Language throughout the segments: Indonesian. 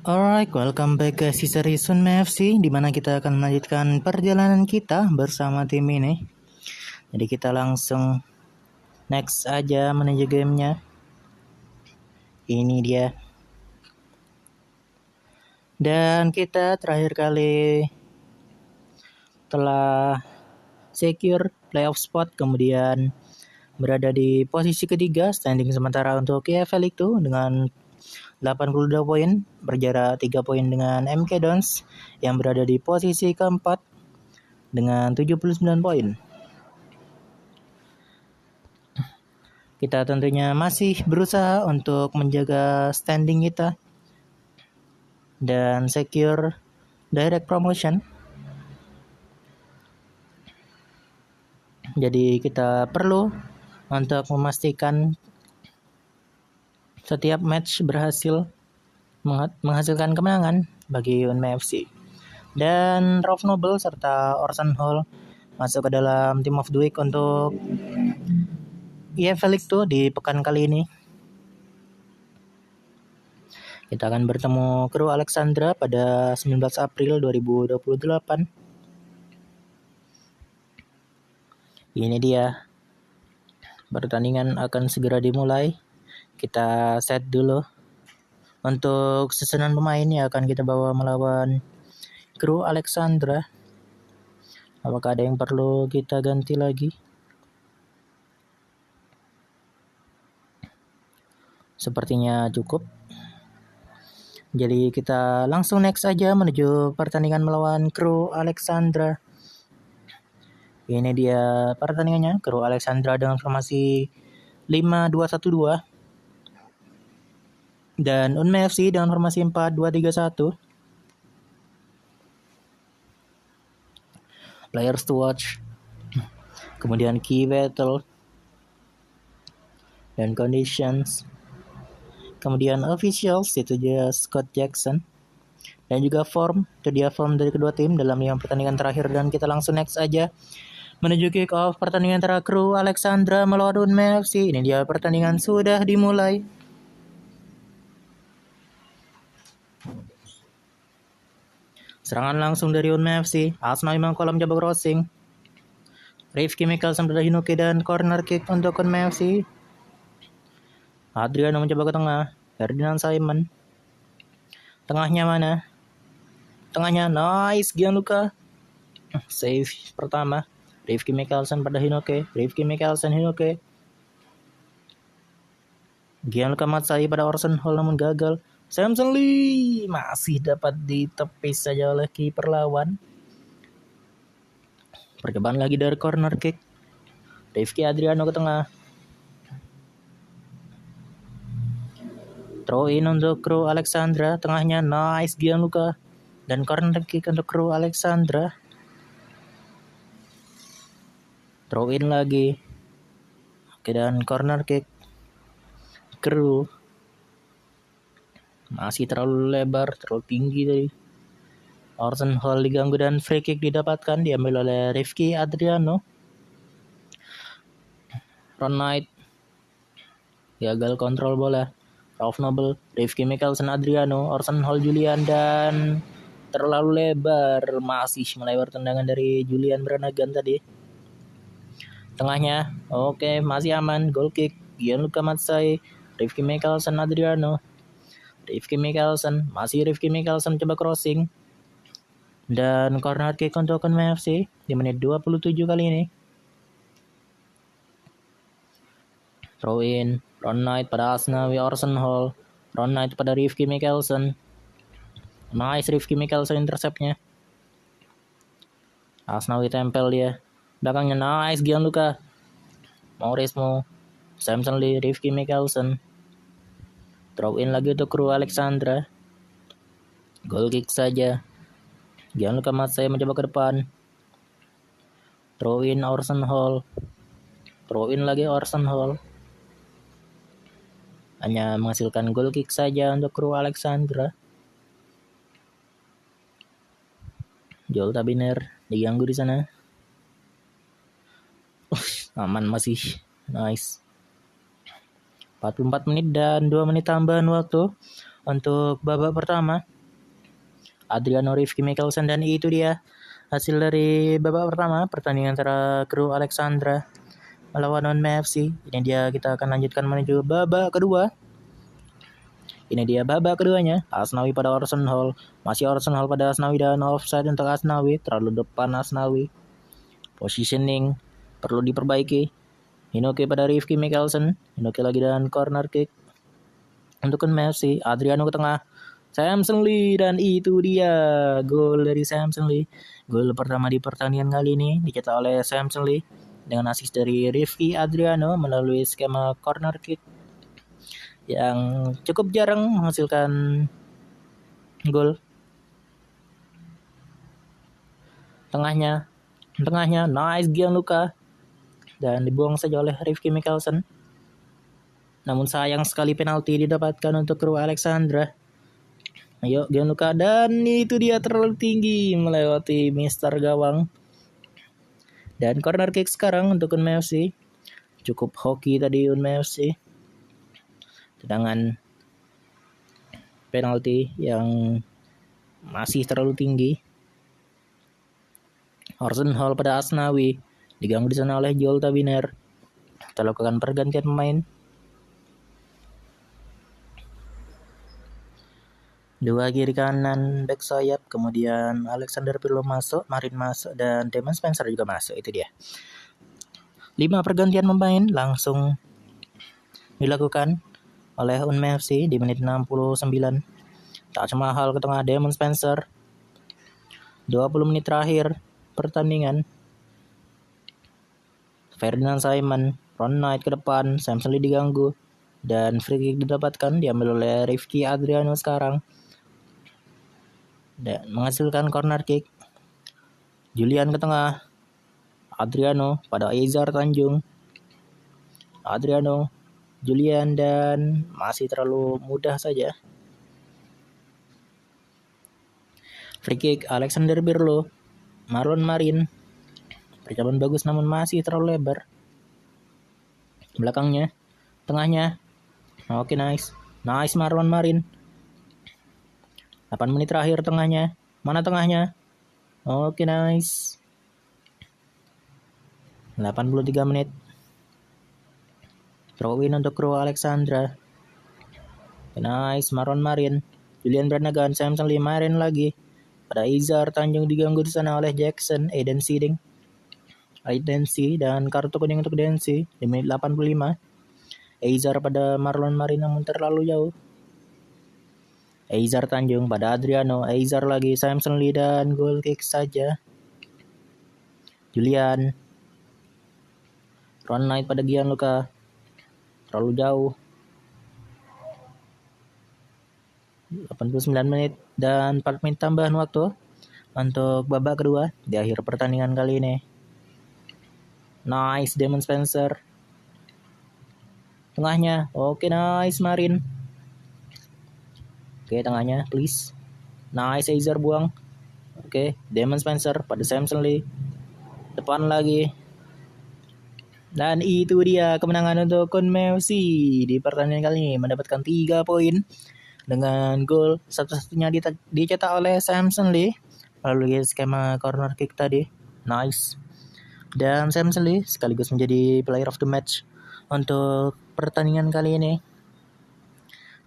Alright, welcome back ke seri Sunme FC di mana kita akan melanjutkan perjalanan kita bersama tim ini. Jadi kita langsung next aja menuju gamenya. Ini dia. Dan kita terakhir kali telah secure playoff spot, kemudian berada di posisi ketiga standing sementara untuk EFL itu dengan 82 poin, berjarak 3 poin dengan MK Dons yang berada di posisi keempat dengan 79 poin. Kita tentunya masih berusaha untuk menjaga standing kita dan secure direct promotion. Jadi kita perlu untuk memastikan setiap match berhasil menghasilkan kemenangan bagi Unme FC. Dan Rolf Nobel serta Orson Hall masuk ke dalam Team of the Week untuk EFL League 2 di pekan kali ini. Kita akan bertemu kru Alexandra pada 19 April 2028. Ini dia. Pertandingan akan segera dimulai. Kita set dulu untuk susunan pemain yang akan kita bawa melawan kru Alexandra. Apakah ada yang perlu kita ganti lagi? Sepertinya cukup. Jadi kita langsung next aja menuju pertandingan melawan kru Alexandra. Ini dia pertandingannya, kru Alexandra dengan formasi 5-2-1-2 dan Unme FC dengan formasi 4-2-3-1. Players to watch, kemudian key battle dan conditions, kemudian officials itu dia Scott Jackson, dan juga form dari kedua tim dalam 5 pertandingan terakhir. Dan kita langsung next aja menuju kick off pertandingan antara kru Alexandra melawan Unme FC. Ini dia pertandingan sudah dimulai. Serangan langsung dari Unme FC. Asnawi mengkolam jabak crossing. Rifki Mikkelsen pada Hinoki dan corner kick untuk Unme FC. Adriano mencoba ke tengah. Ferdinand Simon. Tengahnya mana? Tengahnya nice, Gianluca. Save pertama. Rifki Mikkelsen pada Hinoki. Rifki Mikkelsen Hinoki. Gianluca Matsai pada Orson Hall namun gagal. Samson Lee masih dapat ditepis saja oleh kiper lawan. Percobaan lagi dari corner kick. Rifki Adriano ke tengah. Throw in untuk kru Alexandra. Tengahnya nice, Gianluca. Dan corner kick untuk kru Alexandra. Throw in lagi. Oke, dan corner kick. Kru masih terlalu lebar, terlalu tinggi tadi. Orson Hall diganggu dan free kick didapatkan, diambil oleh Rifki Adriano. Ron Knight gagal kontrol bola. Rolf Nobel, Rifki Mikkelsen Adriano, Orson Hall Julian, dan terlalu lebar, masih melebar tendangan dari Julian Brannagan tadi. Tengahnya, oke, masih aman, goal kick, Gianluca Matsai, Rifki Mikkelsen Adriano. Rifki Mikkelsen, masih Rifki Mikkelsen coba crossing. Dan corner kick untuk Unme FC di menit 27 kali ini. Throw in, Ron Knight pada Asnawi Orson Hall. Ron Knight pada Rifki Mikkelsen. Nice, Rifki Mikkelsen interceptnya. Asnawi tempel dia. Belakangnya nice, Gianluca. Maurismo. Samson Lee, Rifki Mikkelsen. Throw in lagi untuk kru Alexandra. Goal kick saja. Gianluca Matsai mencoba ke depan. Throw in Orson Hall. Throw in lagi Orson Hall. Hanya menghasilkan goal kick saja untuk kru Alexandra. Joel Tabiner diganggu di sana. Aman masih. Nice. 44 menit dan 2 menit tambahan waktu untuk babak pertama. Adriano, Rifki Mikkelsen, dan itu dia hasil dari babak pertama pertandingan antara kru Alexandra melawan Unme FC. Ini dia, kita akan lanjutkan menuju babak kedua. Ini dia babak keduanya. Asnawi pada Orson Hall. Masih Orson Hall pada Asnawi dan offside untuk Asnawi. Terlalu depan Asnawi. Positioning perlu diperbaiki. Hinoki pada Rifki Mikkelsen. Hinoki lagi dan corner kick untuk Messi. Adriano ke tengah. Samson Lee, dan itu dia gol dari Samson Lee. Gol pertama di pertandingan kali ini dicetak oleh Samson Lee dengan assist dari Rifki Adriano melalui skema corner kick yang cukup jarang menghasilkan gol. Tengahnya nice Gianluca, dan dibuang saja oleh Rifki Mikkelsen. Namun sayang sekali penalti didapatkan untuk kru Alexandra. Ayo Gianluca, dan itu dia terlalu tinggi melewati Mister Gawang. Dan corner kick sekarang untuk Unme FC. Cukup hoki tadi Unme FC. Tendangan penalti yang masih terlalu tinggi. Orson Hall pada Asnawi, diganggu di sana oleh Joel Tabiner. Kita lakukan pergantian pemain. Dua kiri kanan back sayap, kemudian Alexander Pirlo masuk, Marin masuk, dan Damon Spencer juga masuk. Itu dia 5 pergantian pemain langsung dilakukan oleh Unme FC di menit 69. Taj Mahal ke tengah, Damon Spencer. 20 menit terakhir pertandingan. Ferdinand Simon, Ron Knight ke depan, Samson Lee diganggu, dan free kick didapatkan, diambil oleh Rifki Adriano sekarang dan menghasilkan corner kick. Julian ke tengah, Adriano pada Aizar Tanjung. Adriano, Julian, dan masih terlalu mudah saja. Free kick Alexander Pirlo, Marlon Marin. Percobaan bagus namun masih terlalu lebar. Belakangnya, tengahnya. Oke, nice Marlon Marin. 8 menit terakhir tengahnya. Mana tengahnya? Oke, nice. 83 menit. Throw in untuk kru Alexandra. Nice Marlon Marin. Julian Brannagan, Samson Lee, Marin lagi. Pada Izar Tanjung, diganggu di sana oleh Jackson, Aiden Seeding. Dan kartu kuning untuk Densi di menit 85. Izar pada Marlon Marin namun terlalu jauh. Aizar Tanjung pada Adriano, Aizar lagi, Samson Lee, dan goal kick saja. Julian, Ron Knight pada Gianluca, terlalu jauh. 89 menit dan 4 menit tambahan waktu untuk babak kedua di akhir pertandingan kali ini. Nice Damon Spencer. Tengahnya, oke, nice Marin. Oke, tengahnya, please. Nice, Aizar buang. Oke, Damon Spencer pada Samson Lee. Depan lagi. Dan itu dia kemenangan untuk Unme FC di pertandingan kali ini, mendapatkan 3 poin dengan gol satu-satunya dicetak oleh Samson Lee melalui skema corner kick tadi. Nice. Dan Samson Lee sekaligus menjadi player of the match untuk pertandingan kali ini.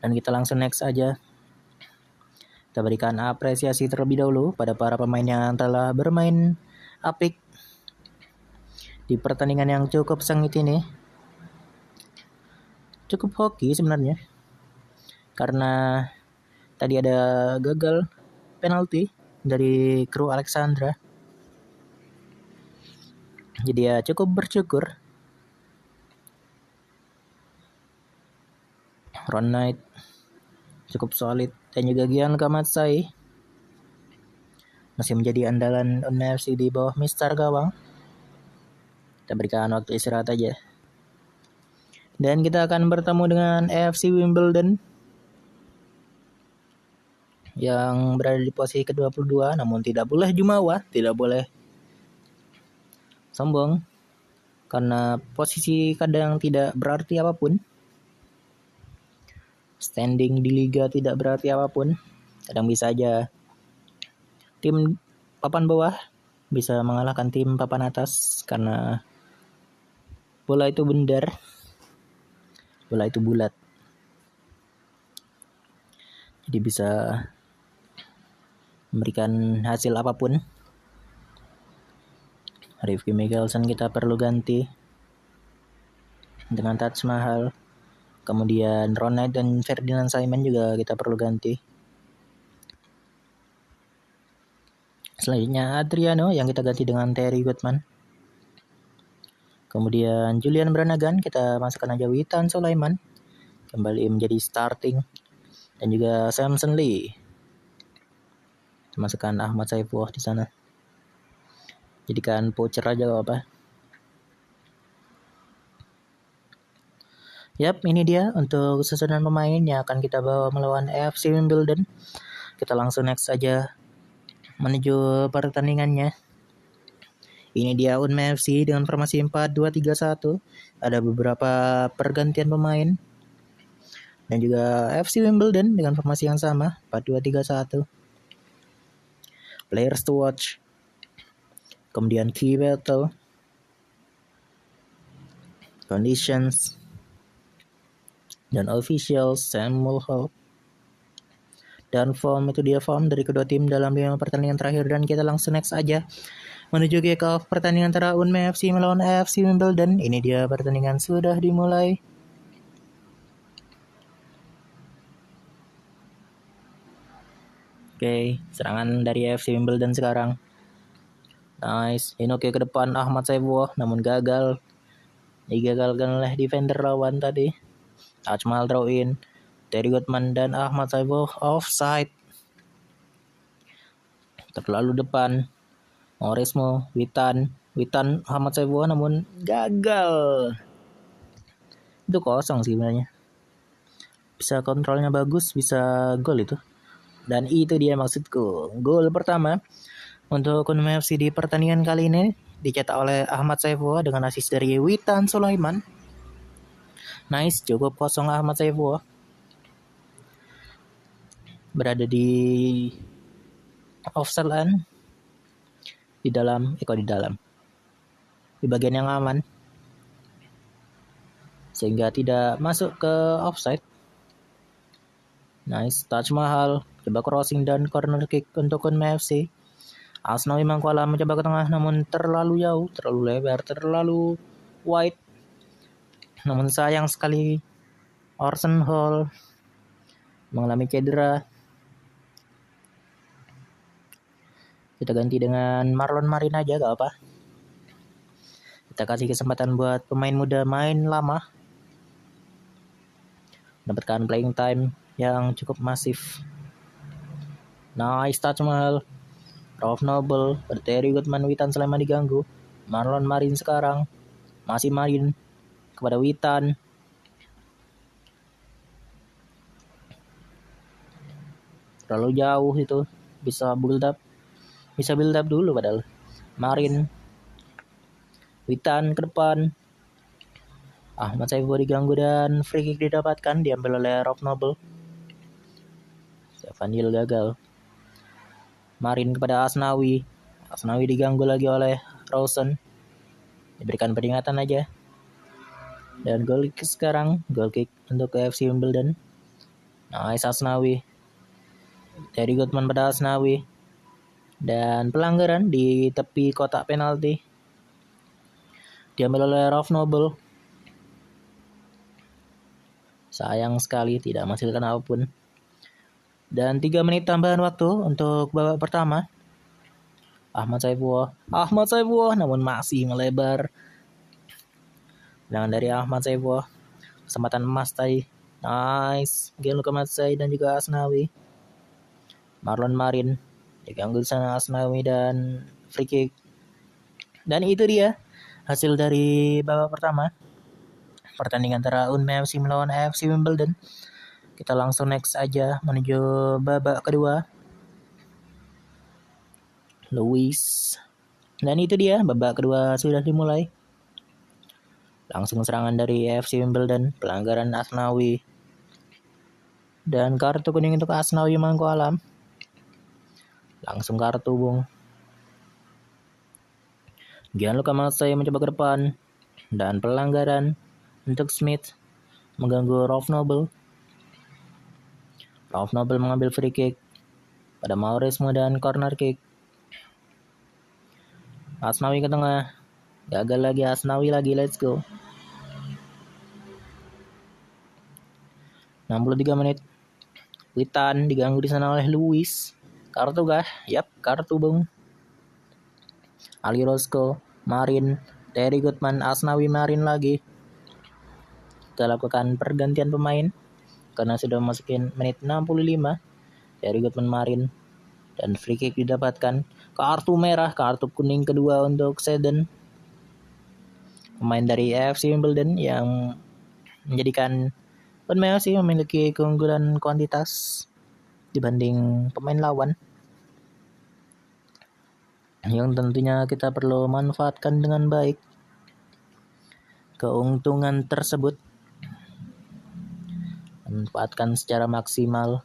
Dan kita langsung next aja. Kita berikan apresiasi terlebih dahulu pada para pemain yang telah bermain apik di pertandingan yang cukup sengit ini. Cukup hoki sebenarnya, karena tadi ada gagal penalti dari kru Alexandra. Jadi ya cukup bersyukur. Ron Knight cukup solid, dan juga Gianluca Matsai masih menjadi andalan Unme FC di bawah Mister Gawang. Kita berikan waktu istirahat aja. Dan kita akan bertemu dengan AFC Wimbledon yang berada di posisi ke-22, namun tidak boleh jumawa, tidak boleh sombong, karena posisi kadang tidak berarti apapun. Standing di liga tidak berarti apapun. Kadang bisa aja tim papan bawah bisa mengalahkan tim papan atas karena bola itu bundar, bola itu bulat. Jadi bisa memberikan hasil apapun. Rifki Mikkelsen kita perlu ganti dengan Taj Mahal. Kemudian Ronald dan Ferdinand Simon juga kita perlu ganti. Selanjutnya Adriano yang kita ganti dengan Terry Goodman. Kemudian Julian Brannigan kita masukkan aja Witan Sulaiman kembali menjadi starting. Dan juga Samson Lee. Masukkan Ahmad Saifullah di sana. Jadikan poacher aja gak apa. Yap, ini dia untuk susunan pemain yang akan kita bawa melawan AFC Wimbledon. Kita langsung next aja menuju pertandingannya. Ini dia Unme FC dengan formasi 4-2-3-1. Ada beberapa pergantian pemain. Dan juga FC Wimbledon dengan formasi yang sama, 4-2-3-1. Players to watch. Kemudian key battle. Conditions. Dan officials Samuel Hall. Dan form itu dia form dari kedua tim dalam 5 pertandingan terakhir. Dan kita langsung next aja menuju kick off pertandingan antara Unme FC melawan AFC Wimbledon. Ini dia pertandingan sudah dimulai. Oke, serangan dari AFC Wimbledon sekarang. Nice, Inoki ke depan Ahmad Saifullah namun gagal. Digagalkan oleh defender lawan tadi. Taj Mahal throw in. Terry Goodman dan Ahmad Saifullah offside. Terlalu depan. Mauresmo, Witan Ahmad Saifullah namun gagal. Itu kosong sih sebenarnya. Bisa kontrolnya bagus, bisa gol itu. Dan itu dia maksudku. Gol pertama untuk Unme FC di pertandingan kali ini dicetak oleh Ahmad Saifullah dengan assist dari Witan Sulaiman. Nice, cukup kosong Ahmad Saifullah. Berada di offside line. Di bagian yang aman. Sehingga tidak masuk ke offside. Nice, Taj Mahal. Coba crossing dan corner kick untuk Unme FC. Asnawi Mangkualam mencoba ke tengah namun terlalu jauh, terlalu lebar, terlalu wide. Namun sayang sekali Orson Hall mengalami cedera. Kita ganti dengan Marlon Marin aja gak apa. Kita kasih kesempatan buat pemain muda main lama. Mendapatkan playing time yang cukup masif. Nice Taj Mahal. Rauf Noble, Terry Goodman, Witan Sulaiman diganggu. Marlon Marin sekarang. Masih Marin kepada Witan. Terlalu jauh itu. Bisa build up dulu padahal. Marin. Witan ke depan. Ahmad Saifullah diganggu dan free kick didapatkan. Diambil oleh Rauf Noble. Stefanil gagal. Marin kepada Asnawi diganggu lagi oleh Rawson. Diberikan peringatan aja. Dan goal kick sekarang. Goal kick untuk AFC Wimbledon. Nice Asnawi. Terry Goodman pada Asnawi. Dan pelanggaran di tepi kotak penalti. Diambil oleh Rauf Noble. Sayang sekali tidak menghasilkan apapun. Dan 3 menit tambahan waktu untuk babak pertama. Ahmad Saifullah namun masih melebar. Dengan dari Ahmad Saifullah. Kesempatan emas tadi. Nice. Gianluca Matsai dan juga Asnawi. Marlon Marin. Diganggu di sana Asnawi dan free kick. Dan itu dia hasil dari babak pertama. Pertandingan antara Unme FC melawan AFC Wimbledon. Kita langsung next aja menuju babak kedua. Luis. Dan itu dia babak kedua sudah dimulai. Langsung serangan dari AFC Wimbledon. Pelanggaran Asnawi. Dan kartu kuning untuk Asnawi Mangku Alam. Langsung kartu, Bung. Gianluca Matsai mencoba ke depan. Dan pelanggaran untuk Smith. Mengganggu Ralph Noble. Ralph Noble mengambil free kick pada Mauresmo dan corner kick. Asnawi ke tengah. Gagal lagi Asnawi lagi, let's go. 63 menit. Witan diganggu di sana oleh Luis. Kartu kah? Yap, kartu, Bung. Ali Roscoe, Marin, Terry Goodman, Asnawi, Marin lagi. Kita lakukan pergantian pemain karena sudah masukin menit 65. Terry Goodman, Marin, dan free kick didapatkan. Kartu merah, kartu kuning kedua untuk Seden, pemain dari AFC Wimbledon yang menjadikan pemain AFC memiliki keunggulan kuantitas dibanding pemain lawan, yang tentunya kita perlu manfaatkan dengan baik keuntungan tersebut, manfaatkan secara maksimal.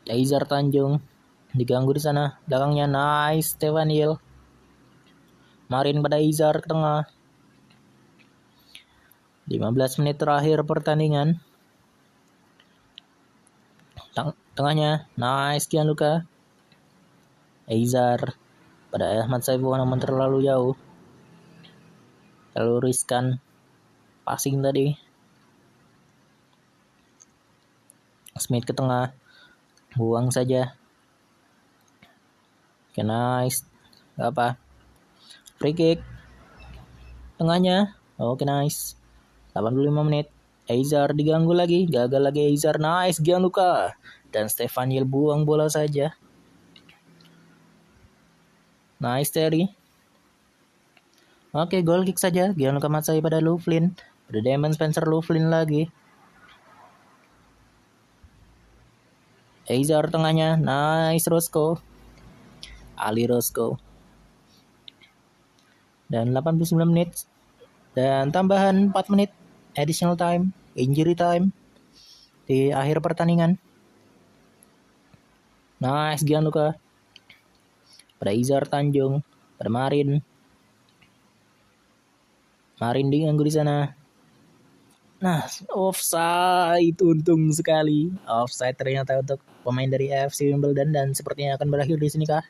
Izar Tanjung diganggu di sana, belakangnya nice Stefan Yil. Marin pada Izar ke tengah. 15 menit terakhir pertandingan. Tengahnya nice Gianluca. Izar pada Ahmad Saiful namun terlalu jauh. Terlalu riskan passing tadi. Smith ke tengah. Buang saja. Oke, nice. Gak apa. Free kick. Tengahnya. Oke, nice. 85 menit. Izar diganggu lagi. Gagal lagi Izar. Nice Gianluca. Dan Stefan Yil buang bola saja. Nice Terry. Oke, goal kick saja. Gianluca Matsai pada Louvlin. Pada Damon Spencer Louvlin lagi. Izar tengahnya. Nice Roscoe. Ali Roscoe. Dan 89 menit. Dan tambahan 4 menit. Additional time. Injury time. Di akhir pertandingan. Nice Gianluca. Pada Izar Tanjung. Pada Marin. Marin diganggu di sana. Nah, offside, untung sekali. Offside ternyata untuk pemain dari AFC Wimbledon dan sepertinya akan berakhir di sini kah?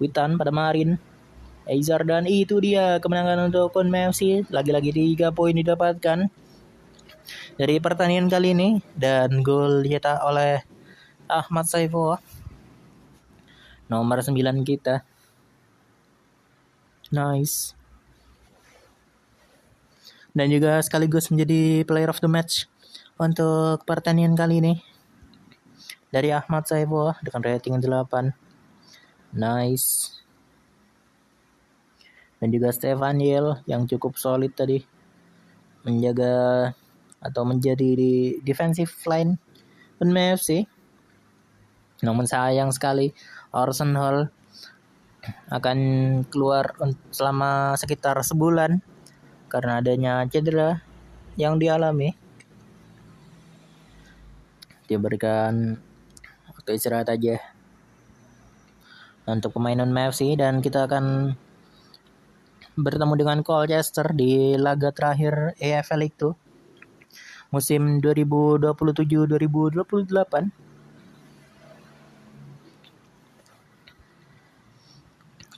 Witan pada Marin. Izar dan itu dia kemenangan untuk Kunming FC. Lagi-lagi 3 poin didapatkan dari pertandingan kali ini dan gol dicetak oleh Ahmad Saiful, nomor 9 kita. Nice. Dan juga sekaligus menjadi player of the match untuk pertandingan kali ini dari Ahmad Saiful dengan rating 8. Nice. Dan juga Stefan Yil yang cukup solid tadi menjaga atau menjadi di defensive line Kunming FC. Namun sayang sekali Orson Hall akan keluar selama sekitar sebulan karena adanya cedera yang dialami. Diberikan waktu istirahat aja untuk pemain Kunming FC dan kita akan bertemu dengan Colchester di laga terakhir EFL League 2 musim 2027-2028.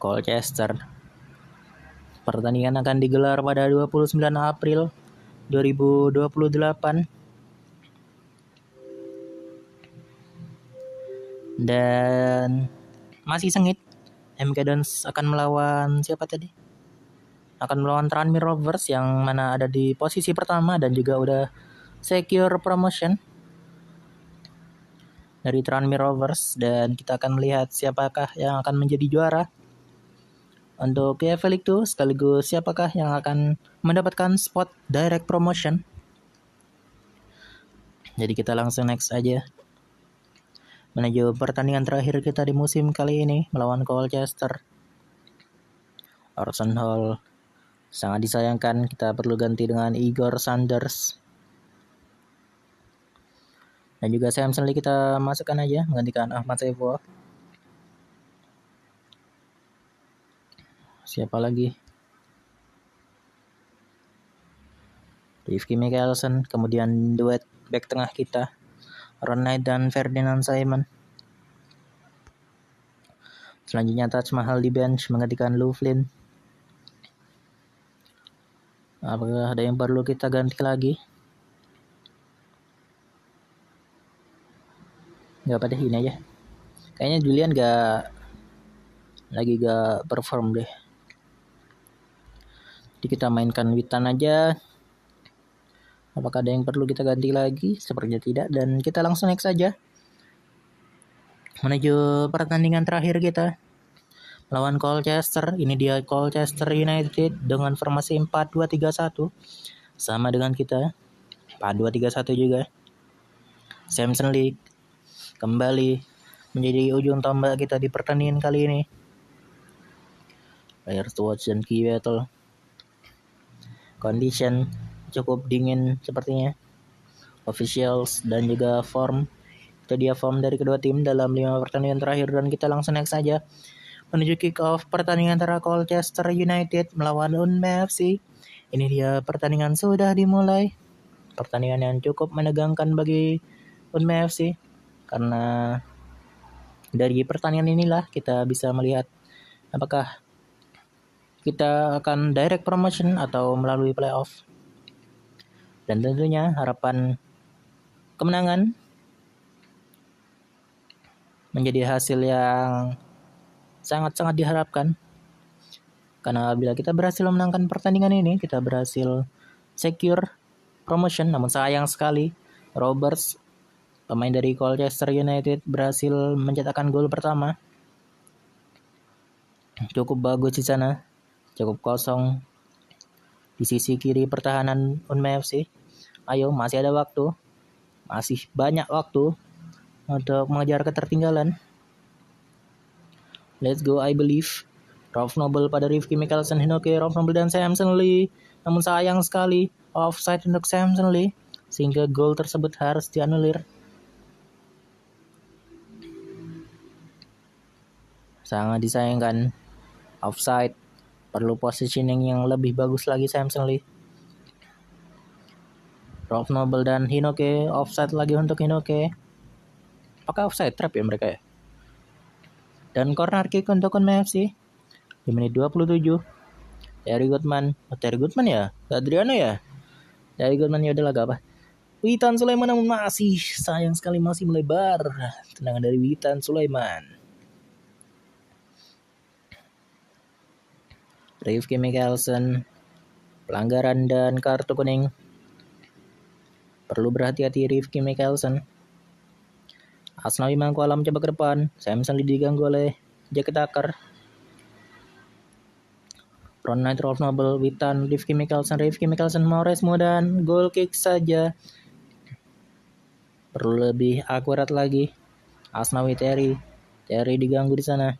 Colchester. Pertandingan akan digelar pada 29 April 2028. Dan masih sengit. MK Dons akan melawan siapa tadi? Akan melawan Tranmere Rovers yang mana ada di posisi pertama dan juga udah secure promotion dari Tranmere Rovers, dan kita akan melihat siapakah yang akan menjadi juara untuk EFL League 2 sekaligus siapakah yang akan mendapatkan spot direct promotion. Jadi kita langsung next aja menuju pertandingan terakhir kita di musim kali ini melawan Colchester. Orson Hall sangat disayangkan, kita perlu ganti dengan Igor Sanders Dan juga Samson Lee kita masukkan aja menggantikan Ahmad Saifullah. Siapa lagi? Rifki Mickelson. Kemudian duet back tengah kita, Ron Knight dan Ferdinand Simon. Selanjutnya Taj Mahal di bench menggantikan Lou Flynn. Apakah ada yang perlu kita ganti lagi? Gak apa deh, ini aja. Kayaknya Julian lagi gak perform deh. Jadi kita mainkan Witan aja. Apakah ada yang perlu kita ganti lagi? Sepertinya tidak. Dan kita langsung next saja menuju pertandingan terakhir kita lawan Colchester. Ini dia Colchester United dengan formasi 4-2-3-1, sama dengan kita, 4-2-3-1 juga. Samson Lee kembali menjadi ujung tombak kita di pertandingan kali ini. Player to watch dan key battle. Condition cukup dingin sepertinya. Officials dan juga form. Itu dia form dari kedua tim dalam 5 pertandingan terakhir. Dan kita langsung next saja menuju kick off pertandingan antara Colchester United melawan Unme FC. Ini dia pertandingan sudah dimulai. Pertandingan yang cukup menegangkan bagi Unme FC, karena dari pertandingan inilah kita bisa melihat apakah kita akan direct promotion atau melalui playoff. Dan tentunya harapan kemenangan menjadi hasil yang sangat-sangat diharapkan. Karena bila kita berhasil memenangkan pertandingan ini, kita berhasil secure promotion. Namun sayang sekali, Roberts, pemain dari Colchester United, berhasil mencetakkan gol pertama. Cukup bagus di sana, cukup kosong di sisi kiri pertahanan Unme FC. Ayo, masih ada waktu, masih banyak waktu untuk mengejar ketertinggalan. Let's go, I believe. Ralph Noble pada Rifki Mickelson, Hinoke, Ralph Noble dan Samson Lee. Namun sayang sekali, offside untuk Samson Lee, sehingga gol tersebut harus dianulir. Sangat disayangkan, offside. Perlu positioning yang lebih bagus lagi Samson Lee. Ralph Noble dan Hinoke, offside lagi untuk Hinoke. Apakah offside trap ya mereka ya? Dan corner kick untuk Unme FC di menit 27. Terry Goodman ya? Adriano ya? Terry Goodman ya, udahlah gak apa. Witan Sulaiman namun masih sayang sekali masih melebar. Tendangan dari Witan Sulaiman. Rifki Mickelson, pelanggaran dan kartu kuning. Perlu berhati-hati Rifki Mickelson. Asnawi Mangkualam coba ke depan. Samson Lee diganggu oleh Jack Tucker. Ron Knight, Ralph Noble, Witan, Rifki Mickelson, Mauresmo, dan goal kick saja. Perlu lebih akurat lagi. Asnawi, Terry diganggu di sana.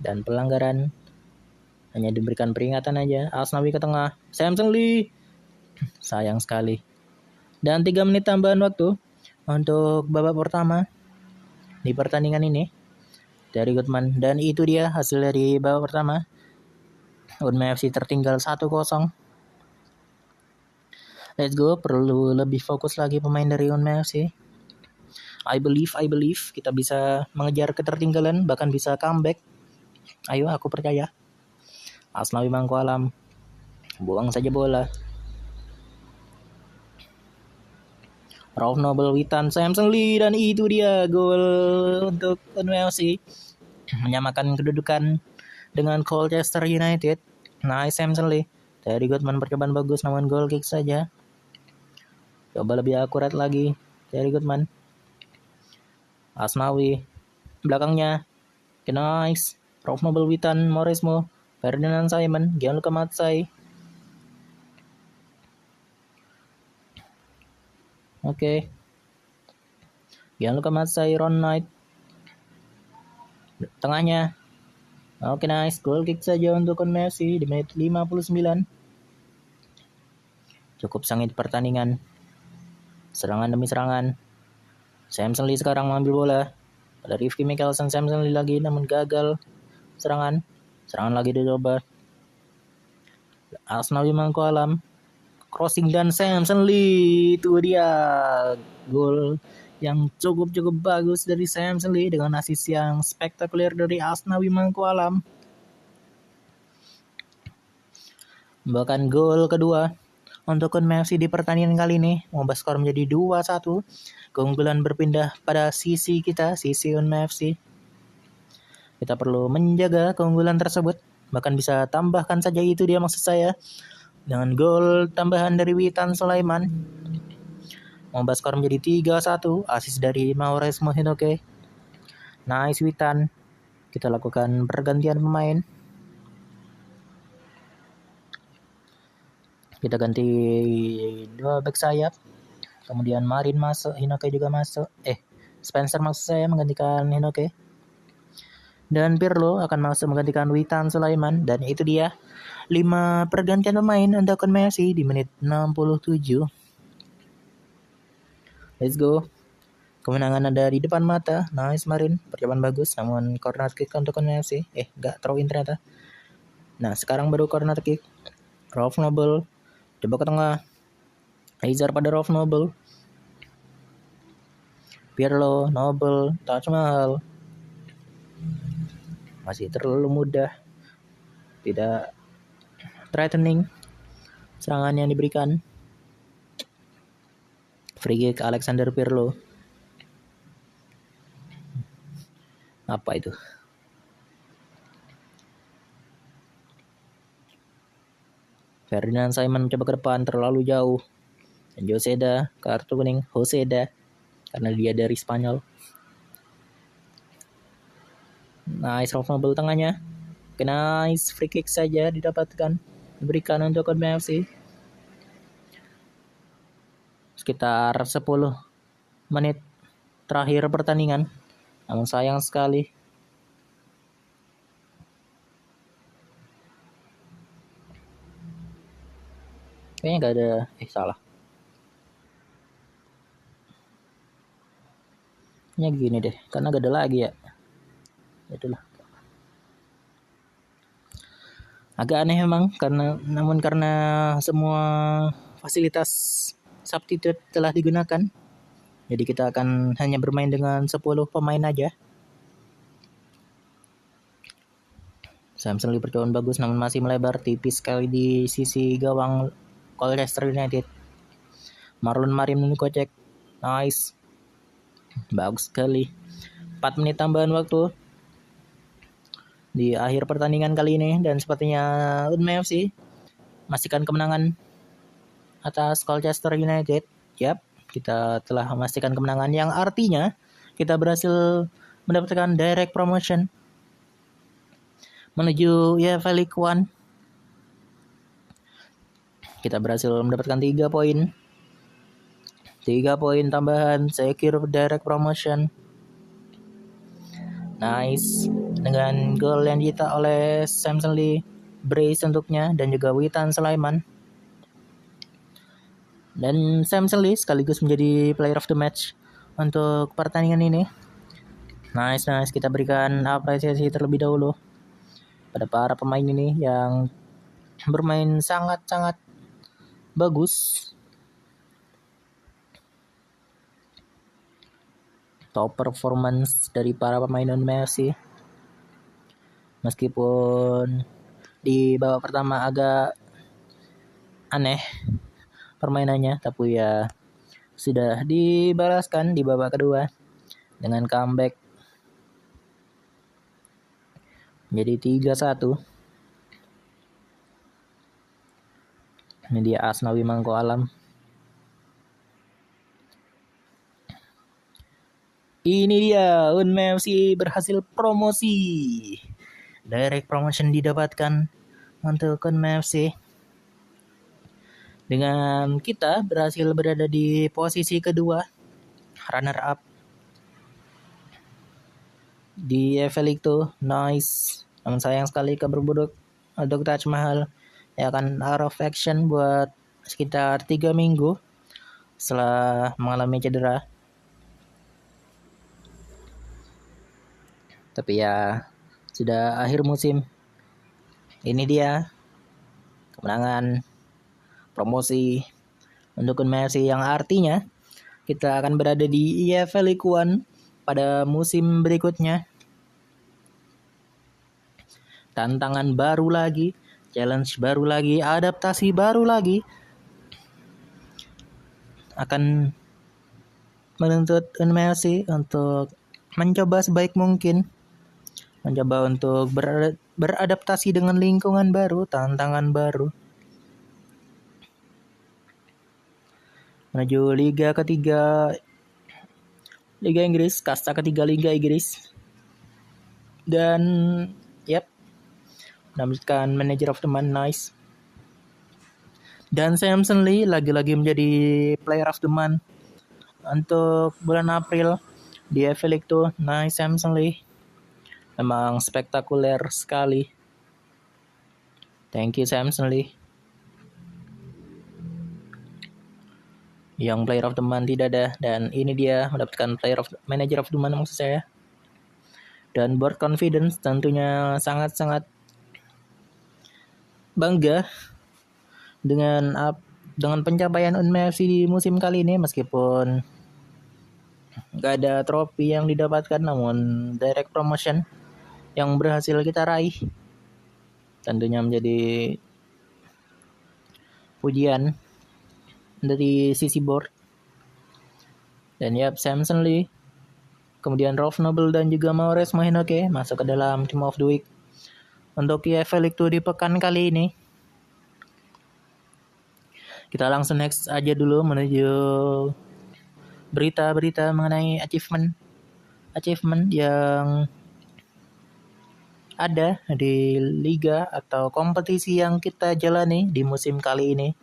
Dan pelanggaran, hanya diberikan peringatan aja. Asnawi ke tengah, Samson Lee, sayang sekali. Dan 3 menit tambahan waktu untuk babak pertama di pertandingan ini dari Goodman. Dan itu dia hasil dari babak pertama. Unme FC tertinggal 1-0. Let's go, perlu lebih fokus lagi pemain dari Unme FC. I believe kita bisa mengejar ketertinggalan, bahkan bisa comeback. Ayo, aku percaya. Asnawi Mangkualam buang saja bola. Ralph Noble, Witan, Samson Lee, dan itu dia gol untuk Unme FC, menyamakan kedudukan dengan Colchester United. Nice Samson Lee. Terry Goodman percobaan bagus namun goal kick saja. Coba lebih akurat lagi Terry Goodman. Asnawi belakangnya. Nice. Ralph Noble, Witan, Mauresmo, Ferdinand Simon, Gianluca Matsai. Oke. Gianluca Matsai, Ron Knight. Tengahnya. Oke, nice. Goal kick saja untuk Unme FC di menit 59. Cukup sengit pertandingan. Serangan demi serangan. Samson Lee sekarang mengambil bola. Ada Rifki Mikkelsen, Samson Lee lagi namun gagal serangan lagi dicoba. Asnawi Mangko Alam crossing dan Samson Lee, itu dia gol yang cukup bagus dari Samson Lee dengan assist yang spektakuler dari Asnawi Mangko Alam. Bahkan gol kedua untuk Unmei FC di pertandingan kali ini mengubah skor menjadi 2-1. Keunggulan berpindah pada sisi kita, sisi Unmei FC. Kita perlu menjaga keunggulan tersebut. Bahkan bisa tambahkan saja, itu dia maksud saya. Dengan gol tambahan dari Witan Sulaiman, mengubah skor menjadi 3-1. Asis dari Mauresmo Hinoke. Nice Witan. Kita lakukan pergantian pemain. Kita ganti 2 back sayap. Kemudian Marin masuk, Hinoke juga masuk. Spencer maksud saya menggantikan Hinoke. Dan Pirlo akan masuk menggantikan Witan Sulaiman. Dan itu dia 5 pergantian pemain untuk Messi di menit 67. Let's go. Kemenangan ada di depan mata. Nice Marin, percobaan bagus. Namun corner kick untuk Messi. Gak throw in ternyata. Nah sekarang baru corner kick. Rolf Nobel coba ke tengah. Hazard pada Rolf Nobel. Pirlo, Nobel, Taj Mahal. Masih terlalu mudah. Tidak threatening serangan yang diberikan. Free kick Alexander Pirlo. Apa itu? Ferdinand Simon coba ke depan terlalu jauh. Dan Joseda, kartu kuning Joseda karena dia dari Spanyol. Nice Rolf Nobel tengahnya. Nice free kick saja didapatkan, diberikan untuk Unmei FC. Sekitar 10 menit terakhir pertandingan. Namun sayang sekali kayaknya gak ada, salah. Kayaknya gini deh, karena gak ada lagi ya. Itulah. Agak aneh memang, karena semua fasilitas substitute telah digunakan. Jadi kita akan hanya bermain dengan 10 pemain aja. Samson Lee percobaan bagus namun masih melebar tipis sekali di sisi gawang Colchester United. Marlon Marin kocek. Nice. Bagus sekali. 4 menit tambahan waktu di akhir pertandingan kali ini. Dan sepertinya Unmei FC memastikan kemenangan atas Colchester United. Yap, kita telah memastikan kemenangan yang artinya kita berhasil mendapatkan direct promotion menuju UEFA League One. Kita berhasil mendapatkan 3 poin. 3 poin tambahan, secure direct promotion. Nice. Dengan gol yang dicetak oleh Samson Lee, brace untuknya, dan juga Witan Sulaiman. Dan Samson Lee sekaligus menjadi player of the match untuk pertandingan ini. Nice. Kita berikan apresiasi terlebih dahulu pada para pemain ini yang bermain sangat-sangat bagus. Top performance dari para pemain Unmei FC. Meskipun di babak pertama agak aneh permainannya, tapi ya sudah dibalaskan di babak kedua dengan comeback menjadi 3-1. Ini dia Asnawi Mangko Alam. Ini dia Unmei FC berhasil promosi. Direct promotion didapatkan untuk Unmei FC. Dengan kita berhasil berada di posisi kedua, runner up di UEFA League 2. Nice. Namun sayang sekali kabar buruk untuk Taj Mahal yang akan out of action buat sekitar 3 minggu setelah mengalami cedera. Tapi ya sudah akhir musim. Ini dia kemenangan promosi untuk Messi yang artinya kita akan berada di EFL League One pada musim berikutnya. Tantangan baru lagi, challenge baru lagi, adaptasi baru lagi akan menuntut Messi untuk mencoba sebaik mungkin, mencoba untuk beradaptasi dengan lingkungan baru, tantangan baru, menuju Liga ketiga Liga Inggris, kasta ketiga Liga Inggris, dan mendapatkan Manager of the Month, nice. Dan Samson Lee lagi-lagi menjadi Player of the Month untuk bulan April di EFL League 2. Nice Samson Lee, memang spektakuler sekali. Thank you Samson Lee. Yang Player of the Month tidak ada, dan ini dia mendapatkan Manager of the Month maksud saya. Dan board confidence tentunya sangat-sangat bangga dengan pencapaian UNMFC di musim kali ini, meskipun gak ada trofi yang didapatkan, namun direct promotion yang berhasil kita raih tentunya menjadi pujian dari sisi board. Dan Samson Lee, kemudian Ralph Noble dan juga Maurice Mohinoke masuk ke dalam Team of the Week untuk EFL League 2 di pekan kali ini. Kita langsung next aja dulu menuju berita-berita mengenai achievement yang ada di liga atau kompetisi yang kita jalani di musim kali ini.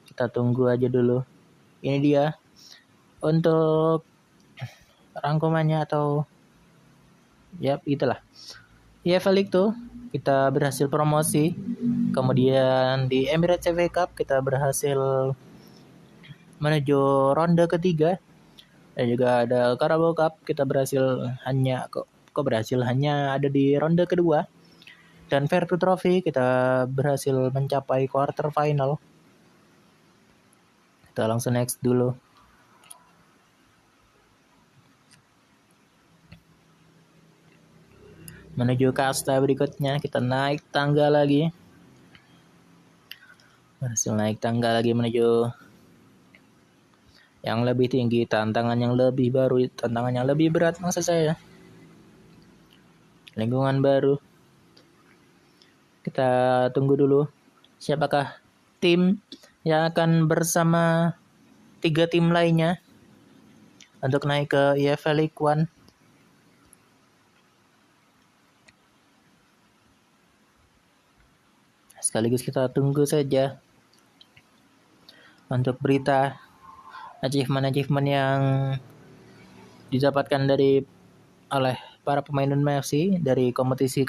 Kita tunggu aja dulu. Ini dia untuk rangkumannya, atau itulah. EFL League 2 kita berhasil promosi. Kemudian di Emirates FA Cup kita berhasil menuju ronde ketiga. Dan juga ada Carabao Cup kita berhasil hanya ada di ronde kedua. Dan Vertu Trophy kita berhasil mencapai quarter final. Kita langsung next dulu. Menuju kasta berikutnya, kita naik tangga lagi. Berhasil naik tangga lagi menuju yang lebih tinggi, tantangan yang lebih baru, tantangan yang lebih berat maksud saya. Lingkungan baru. Kita tunggu dulu siapakah tim yang akan bersama 3 tim lainnya untuk naik ke EFL League One. Sekaligus kita tunggu saja untuk berita achievement yang didapatkan oleh para pemain UNMFC dari kompetisi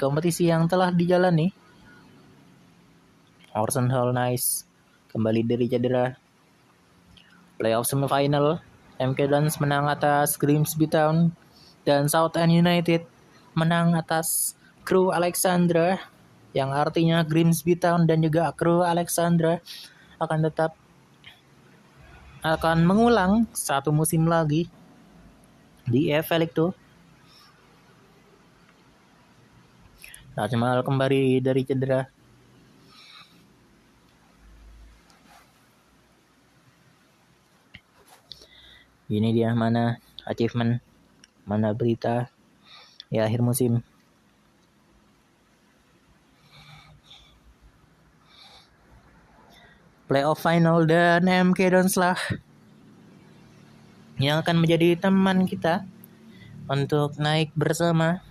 yang telah dijalani. Orson Hall nice kembali dari cedera. Playoff semifinal, MK Dons menang atas Grimsby Town dan Southend United menang atas Crewe Alexandra, yang artinya Grimsby Town dan juga Crewe Alexandra akan mengulang satu musim lagi di EFL League 2. Jamal kembali dari cedera. Ini dia mana achievement, mana berita di akhir musim. Playoff final, dan MK Dons lah yang akan menjadi teman kita untuk naik bersama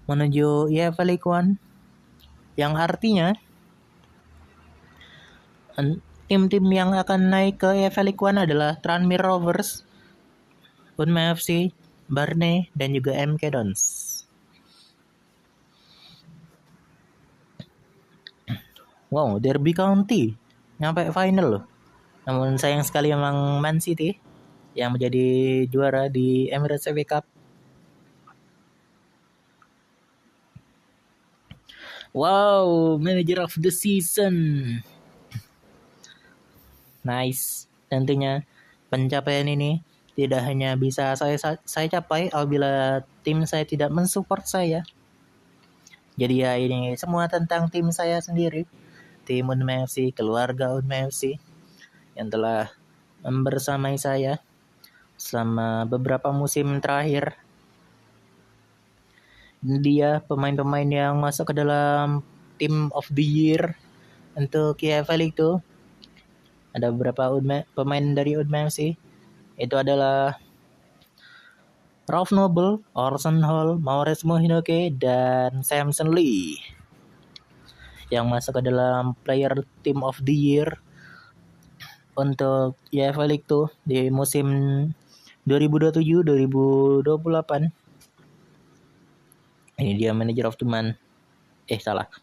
menuju EFL League One, yang artinya tim-tim yang akan naik ke EFL League One adalah Tranmere Rovers, Unma FC, Barnet, dan juga MK Dons. Wow, Derby County nyampe final loh. Namun sayang sekali memang Man City yang menjadi juara di Emirates FA Cup. Wow, manager of the season. Nice. Tentunya pencapaian ini tidak hanya bisa saya capai apabila tim saya tidak mensupport saya. Jadi ya ini semua tentang tim saya sendiri. Tim Unma FC, keluarga Unma FC yang telah membersamai saya selama beberapa musim terakhir. Dia pemain-pemain yang masuk ke dalam Team of the Year untuk KFL itu. Ada beberapa pemain dari Unma FC. Itu adalah Ralph Noble, Orson Hall, Maurizio Hinoke, dan Samson Lee yang masuk ke dalam Player Team of the Year untuk EFL League 2 di musim 2027-2028. Ini dia Manager of the Month.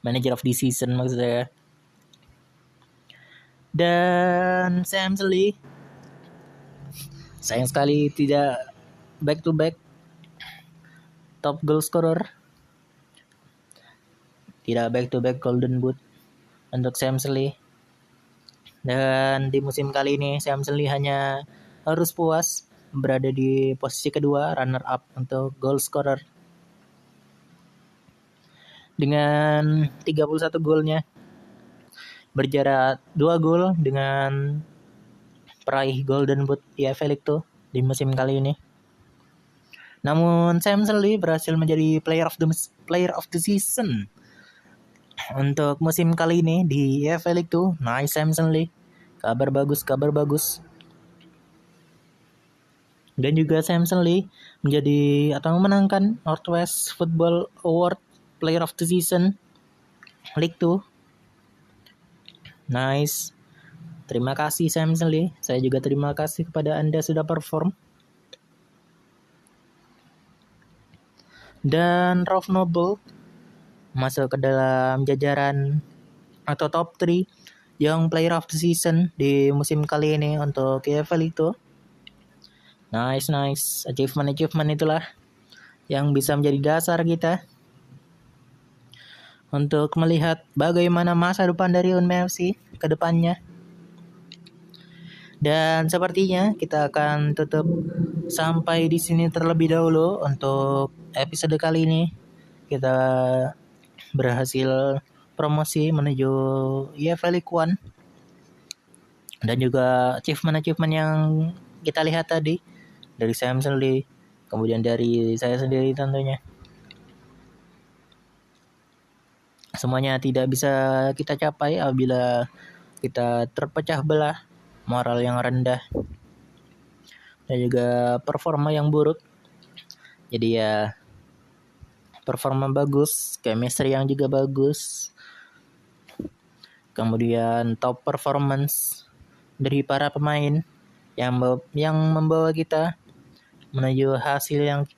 Manager of the Season maksud saya. Dan Samson Lee sayang sekali tidak back to back top goal scorer. Tidak back to back Golden Boot untuk Samson Lee. Dan di musim kali ini Samson Lee hanya harus puas berada di posisi kedua, runner up untuk goal scorer dengan 31 golnya, berjarak 2 gol dengan peraih Golden Boot EFL League 2 di musim kali ini. Namun Samson Lee berhasil menjadi player of the season untuk musim kali ini di EFL League 2. Nice Samson Lee. Kabar bagus. Dan juga Samson Lee menjadi atau memenangkan Northwest Football Award Player of the Season League 2. Nice. Terima kasih Samson Lee. Saya juga terima kasih kepada Anda sudah perform. Dan Ralph Noble masuk ke dalam jajaran atau top 3 Young Player of the Season di musim kali ini untuk EFL itu. Nice. Achievement itulah yang bisa menjadi dasar kita untuk melihat bagaimana masa depan dari Unma FC ke depannya. Dan sepertinya kita akan tutup sampai di sini terlebih dahulu untuk episode kali ini. Kita berhasil promosi menuju EFL League 1 dan juga achievement yang kita lihat tadi dari Samson Lee, kemudian dari saya sendiri tentunya. Semuanya tidak bisa kita capai apabila kita terpecah belah, moral yang rendah, dan juga performa yang buruk. Jadi ya performa bagus, chemistry yang juga bagus, kemudian top performance dari para pemain yang membawa kita menuju hasil yang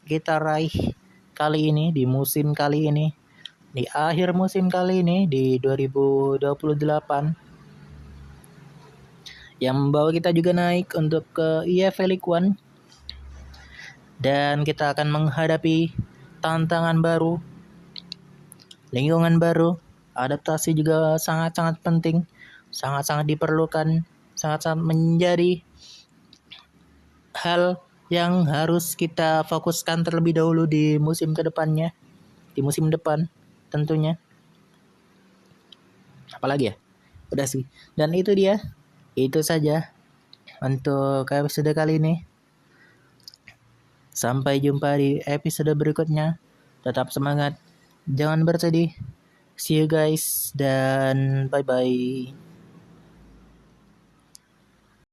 kita raih kali ini di musim kali ini, di akhir musim kali ini di 2028, yang membawa kita juga naik untuk ke EFL League 1. Dan kita akan menghadapi tantangan baru, lingkungan baru, adaptasi juga sangat-sangat penting, sangat-sangat diperlukan, sangat-sangat menjadi hal yang harus kita fokuskan terlebih dahulu di musim kedepannya, di musim depan tentunya. Apalagi ya? Udah sih. Dan itu saja untuk episode kali ini. Sampai jumpa di episode berikutnya. Tetap semangat, jangan bersedih. See you guys dan bye-bye.